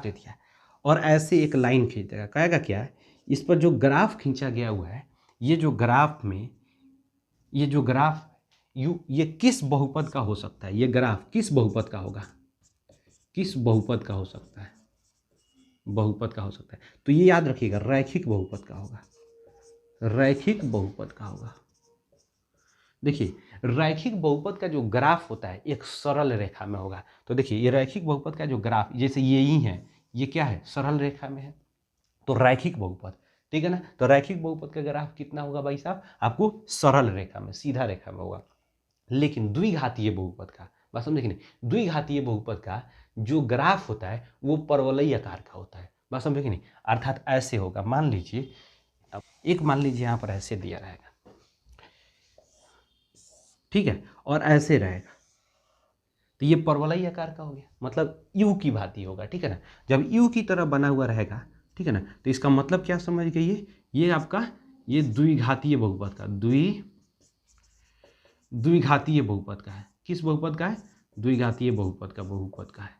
दे दिया और ऐसे एक लाइन खींच देगा, कहेगा क्या है, इस पर जो ग्राफ खींचा गया हुआ है, ये जो ग्राफ में ये जो ग्राफ ये किस बहुपद का हो सकता है, ये ग्राफ किस बहुपद का होगा, किस बहुपद का हो सकता है, बहुपद का हो सकता है। तो ये याद रखिएगा, रैखिक बहुपद का होगा, रैखिक बहुपद का होगा। देखिए रैखिक बहुपद का जो ग्राफ होता है एक सरल रेखा में होगा। तो देखिए ये रैखिक बहुपद का जो ग्राफ, जैसे ये ही है, ये क्या है, सरल रेखा में है, तो रैखिक बहुपद, ठीक है ना। तो रैखिक बहुपद का ग्राफ कितना होगा भाई साहब, आपको सरल रेखा में, सीधा रेखा में होगा। लेकिन द्विघातीय बहुपद का, बात समझे कि नहीं, द्विघातीय बहुपद का जो ग्राफ होता है वो परवलयी आकार का होता है, बात समझे कि नहीं। अर्थात ऐसे होगा, मान लीजिए मान लीजिए यहाँ पर ऐसे दिया रहेगा, ठीक है, और ऐसे रहेगा, तो ये परवलयी आकार का हो गया, मतलब यू की भांति होगा, ठीक है ना। जब यू की तरह बना हुआ रहेगा, ठीक है ना, तो इसका मतलब क्या समझ गई, ये आपका ये द्विघातीय बहुपद का, द्विघातीय बहुपद का है। किस बहुपद का है, द्विघातीय बहुपद का है।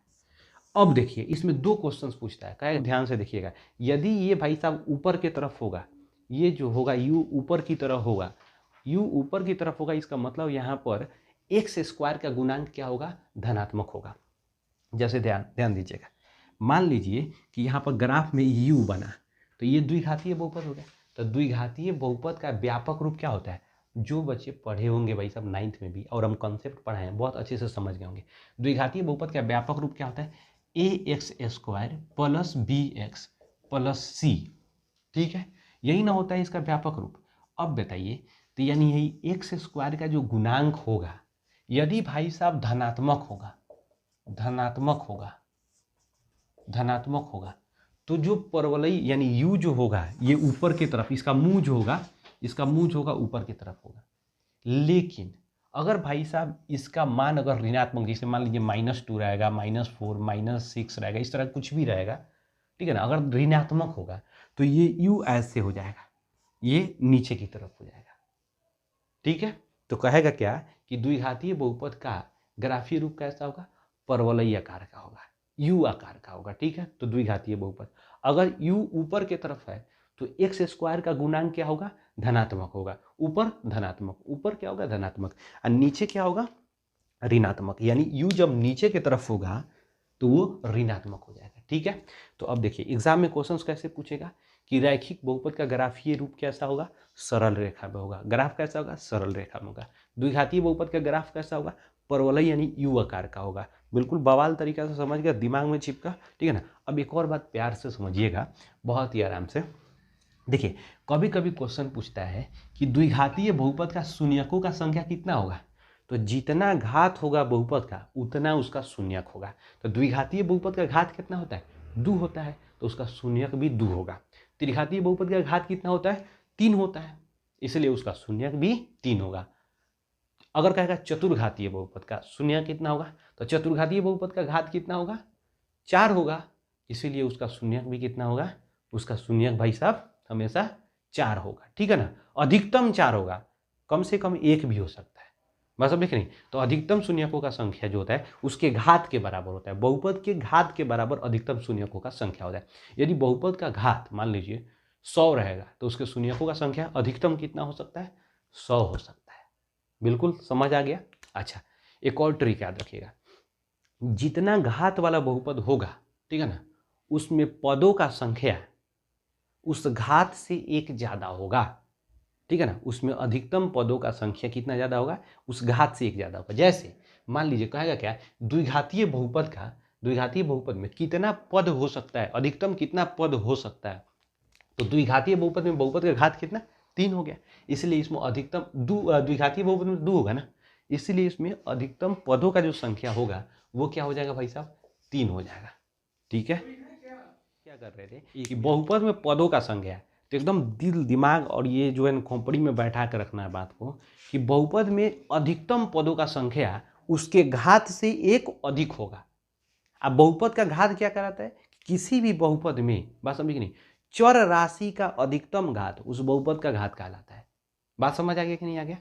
अब देखिए इसमें दो क्वेश्चंस पूछता है, क्या ध्यान से देखिएगा। यदि ये भाई साहब ऊपर की तरफ होगा, ये जो होगा यू ऊपर की तरफ होगा, यू ऊपर की तरफ होगा, इसका मतलब यहाँ पर एक्स स्क्वायर का गुणांक क्या होगा, धनात्मक होगा। जैसे ध्यान दीजिएगा, मान लीजिए कि यहाँ पर ग्राफ में यू बना, तो ये द्विघातीय बहुपद हो गया। तो द्विघातीय बहुपद का व्यापक रूप क्या होता है, जो बच्चे पढ़े होंगे भाई साहब 9th में भी, और हम कॉन्सेप्ट पढ़ाए हैं, बहुत अच्छे से समझ गए होंगे। द्विघातीय बहुपद का व्यापक रूप क्या होता है, ax² plus bx plus c, ठीक है, यही ना होता है इसका व्यापक रूप। अब बताइए, तो यानी यही x² का जो गुणांक होगा, यदि भाई साहब धनात्मक होगा, तो जो परवलयी यानी u जो होगा ये ऊपर की तरफ, इसका मुंह जो होगा ऊपर की तरफ होगा। लेकिन अगर भाई साहब इसका मान अगर ऋणात्मक, जैसे मान लीजिए -2 रहेगा, -4 -6 रहेगा, इस तरह कुछ भी रहेगा, ठीक है ना, अगर ऋणात्मक होगा तो ये u ऐसे हो जाएगा, ये नीचे की तरफ हो जाएगा, ठीक है। तो कहेगा क्या कि द्विघातीय बहुपद का ग्राफीय रूप कैसा होगा, परवलयी आकार का होगा, u आकार का होगा, ठीक है। तो द्विघातीय बहुपद अगर u ऊपर की तरफ है तो x² का गुणांक क्या होगा, धनात्मक होगा, ऊपर धनात्मक, ऊपर क्या होगा, धनात्मक, और नीचे क्या होगा, ऋणात्मक, यानी u जब नीचे की तरफ होगा तो वो ऋणात्मक हो जाएगा, ठीक है। तो अब देखिए एग्जाम में क्वेश्चंस कैसे पूछेगा कि रैखिक बहुपद का ग्राफीय रूप कैसा होगा, सरल रेखा में होगा। ग्राफ कैसा होगा, सरल रेखा में होगा। द्विघातीय बहुपद का ग्राफ कैसा होगा, परवलयी यानी यू आकार का होगा। बिल्कुल बवाल तरीका से समझ गया, दिमाग में चिपका, ठीक है ना। अब एक और बात प्यार से समझिएगा, बहुत ही आराम से देखिए, कभी कभी क्वेश्चन पूछता है कि द्विघातीय बहुपद का शून्यकों का संख्या कितना होगा, तो जितना घात होगा बहुपद का उतना उसका शून्यक होगा। तो द्विघातीय बहुपद का घात कितना होता है, 2 होता है, तो उसका शून्यक भी 2 होगा। त्रिघातीय बहुपद का घात कितना होता है, 3 होता है, इसलिए उसका शून्यक भी 3 होगा। अगर कहेगा चतुर्घातीय बहुपद का शून्यक कितना होगा, तो चतुर्घातीय बहुपद का घात कितना होगा, 4 होगा, इसीलिए उसका शून्यक भी कितना होगा, उसका शून्यक भाई साहब हमेशा 4 होगा, ठीक है ना। अधिकतम 4 होगा, कम से कम 1 भी हो सकता है, बस अब देख नहीं। तो अधिकतम शून्यकों का संख्या जो होता है उसके घात के बराबर होता है, बहुपद के घात के बराबर अधिकतम शून्यकों का संख्या होता है। यदि बहुपद का घात मान लीजिए 100 रहेगा तो उसके शून्यकों का संख्या अधिकतम कितना हो सकता है, 100 हो सकता है। बिल्कुल समझ आ गया। अच्छा, एक और ट्रिक याद रखिएगा, जितना घात वाला बहुपद होगा, ठीक है ना, उसमें पदों का संख्या उस घात से 1 ज्यादा होगा, ठीक है ना। उसमें अधिकतम पदों का संख्या कितना ज्यादा होगा, उस घात से 1 ज्यादा होगा। जैसे मान लीजिए कहेगा क्या, द्विघातीय बहुपद में कितना पद हो सकता है, अधिकतम कितना पद हो सकता है, तो द्विघातीय बहुपद में बहुपद का घात कितना, 3 हो गया, इसलिए इसमें अधिकतम द्विघातीय बहुपद में 2 होगा ना, इसलिए इसमें अधिकतम पदों का जो संख्या होगा वो क्या हो जाएगा भाई साहब, 3 हो जाएगा, ठीक है। क्या कर रहे थे कि बहुपद में पदों का संख्या है, तो एकदम दिल दिमाग और ये जो है खोपड़ी में बैठा कर रखना है बात को, कि बहुपद में अधिकतम पदों का संख्या उसके घात से 1 अधिक होगा। अब बहुपद का घात क्या कराता है, किसी भी बहुपद में, बात समझ नहीं, चर राशि का अधिकतम घात उस बहुपद का घात कहलाता है। बात समझ आ गया कि नहीं आ गया।